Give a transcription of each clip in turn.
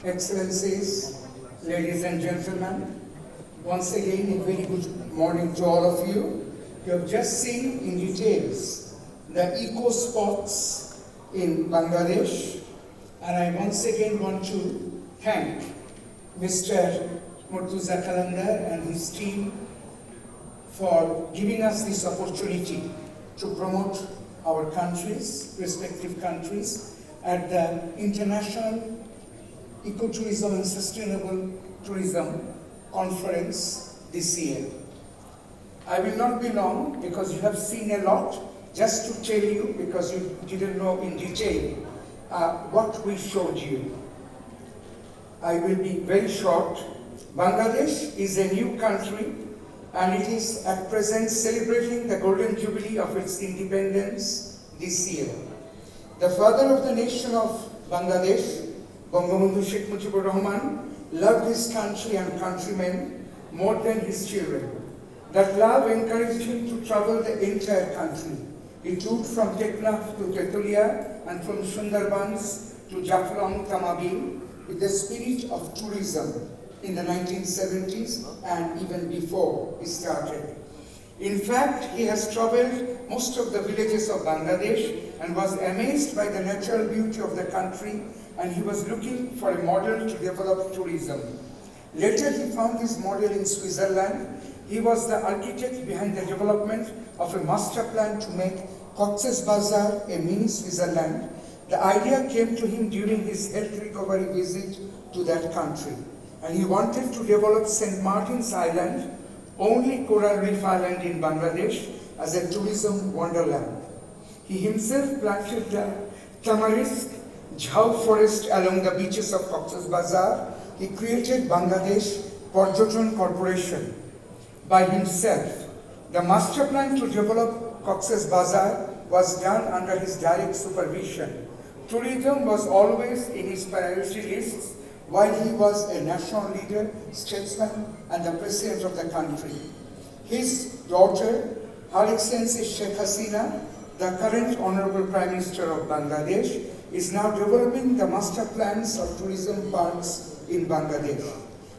Excellencies, ladies and gentlemen, once again a very good morning to all of you. You have just seen in details the eco spots in Bangladesh, and I once again want to thank Mr. Murtuza Kalandar and his team for giving us this opportunity to promote our countries, respective countries, at the International Ecotourism and Sustainable Tourism Conference this year. I will not be long because you have seen a lot. Just to tell you, because you didn't know in detail what we showed you. I will be very short. Bangladesh is a new country and it is at present celebrating the golden jubilee of its independence this year. The father of the nation of Bangladesh, Bangabandhu Sheikh Mujibur Rahman, loved his country and countrymen more than his children. That love encouraged him to travel the entire country. He toured from Teknaf to Tetulia and from Sundarbans to Jaflong Tamabil with the spirit of tourism in the 1970s and even before he started. In fact, he has traveled most of the villages of Bangladesh and was amazed by the natural beauty of the country, and he was looking for a model to develop tourism. Later, he found his model in Switzerland. He was the architect behind the development of a master plan to make Cox's Bazar a mini Switzerland. The idea came to him during his health recovery visit to that country, and he wanted to develop St. Martin's Island, only coral reef island in Bangladesh, as a tourism wonderland. He himself planted the tamarisk jhau forest along the beaches of Cox's Bazar. He created Bangladesh Porjoton Corporation by himself. The master plan to develop Cox's Bazar was done under his direct supervision. Tourism was always in his priority lists while he was a national leader, statesman, and the president of the country. His daughter, Her Excellency Sheikh Hasina, the current Honorable Prime Minister of Bangladesh, is now developing the master plans of tourism parks in Bangladesh.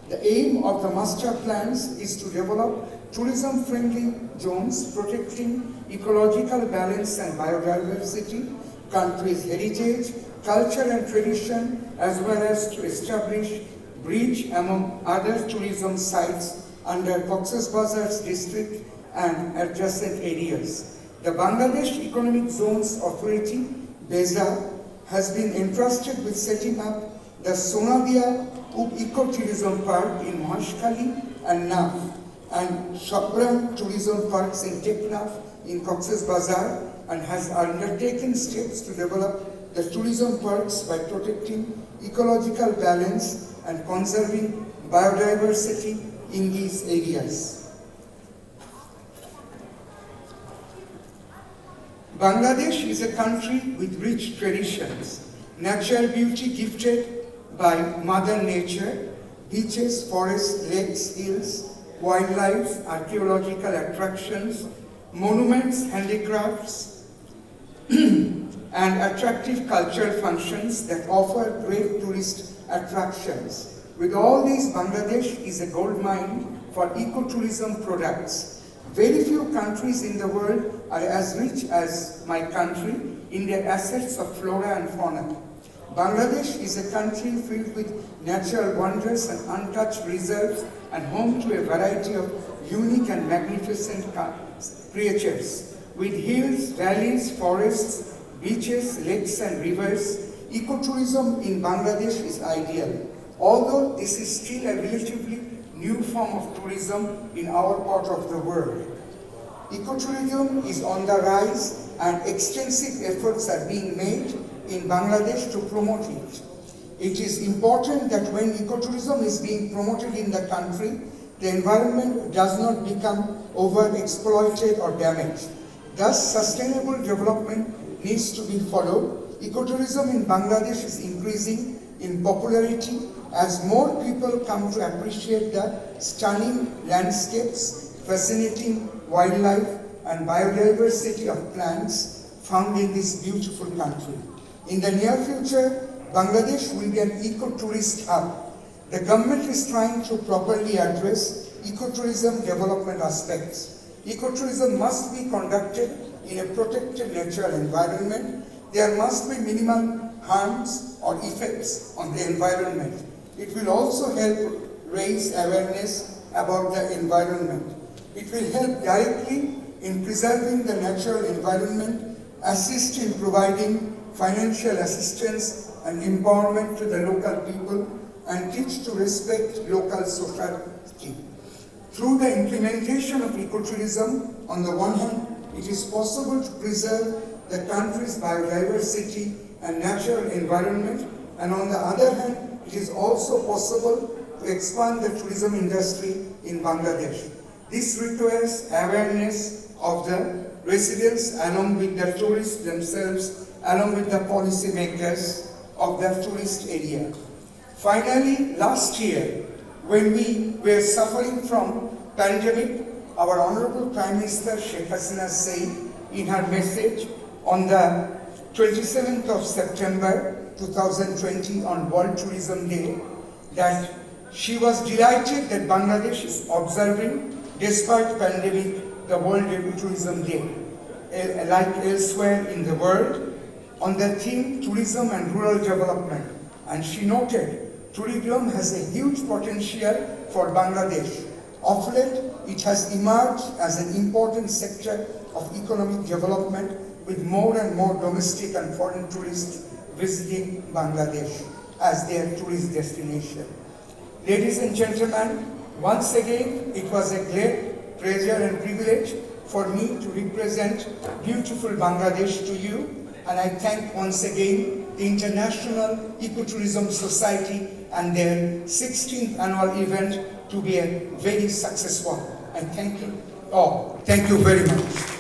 The aim of the master plans is to develop tourism-friendly zones protecting ecological balance and biodiversity, country's heritage, culture and tradition, as well as to establish bridge among other tourism sites under Cox's Bazar's district and adjacent areas. The Bangladesh Economic Zones Authority, BEZA, has been entrusted with setting up the Sonadia Ecotourism Park in Maheshkhali and Naf, and Shapran Tourism Parks in Teknaf in Cox's Bazar, and has undertaken steps to develop the tourism parks by protecting ecological balance and conserving biodiversity in these areas. Bangladesh is a country with rich traditions, natural beauty gifted by Mother Nature, beaches, forests, lakes, hills, wildlife, archaeological attractions, monuments, handicrafts, and attractive cultural functions that offer great tourist attractions. With all these, Bangladesh is a goldmine for ecotourism products. Very few countries in the world are as rich as my country in their assets of flora and fauna. Bangladesh is a country filled with natural wonders and untouched reserves and home to a variety of unique and magnificent creatures. With hills, valleys, forests, beaches, lakes and rivers, ecotourism in Bangladesh is ideal. Although this is still a relatively new form of tourism in our part of the world. Ecotourism is on the rise and extensive efforts are being made in Bangladesh to promote it. It is important that when ecotourism is being promoted in the country, the environment does not become overexploited or damaged. Thus, sustainable development needs to be followed. Ecotourism in Bangladesh is increasing in popularity as more people come to appreciate the stunning landscapes, fascinating wildlife, and biodiversity of plants found in this beautiful country. In the near future, Bangladesh will be an eco-tourist hub. The government is trying to properly address ecotourism development aspects. Ecotourism must be conducted in a protected natural environment. There must be minimal harms or effects on the environment. It will also help raise awareness about the environment. It will help directly in preserving the natural environment, assist in providing financial assistance and empowerment to the local people, and teach to respect local society. Through the implementation of ecotourism, on the one hand, it is possible to preserve the country's biodiversity and natural environment, and on the other hand, it is also possible to expand the tourism industry in Bangladesh. This requires awareness of the residents along with the tourists themselves, along with the policy makers of the tourist area. Finally, last year, when we were suffering from pandemic, our Honorable Prime Minister Sheikh Hasina said in her message on the 27th of September 2020 on World Tourism Day that she was delighted that Bangladesh is observing, despite pandemic, the World Tourism Day. Like elsewhere in the world, on the theme tourism and rural development. And she noted tourism has a huge potential for Bangladesh. Of late, it has emerged as an important sector of economic development with more and more domestic and foreign tourists visiting Bangladesh as their tourist destination. Ladies and gentlemen, once again, it was a great pleasure and privilege for me to represent beautiful Bangladesh to you, and I thank once again the International Ecotourism Society and their 16th annual event to be a very successful one. And thank you all. Thank you very much.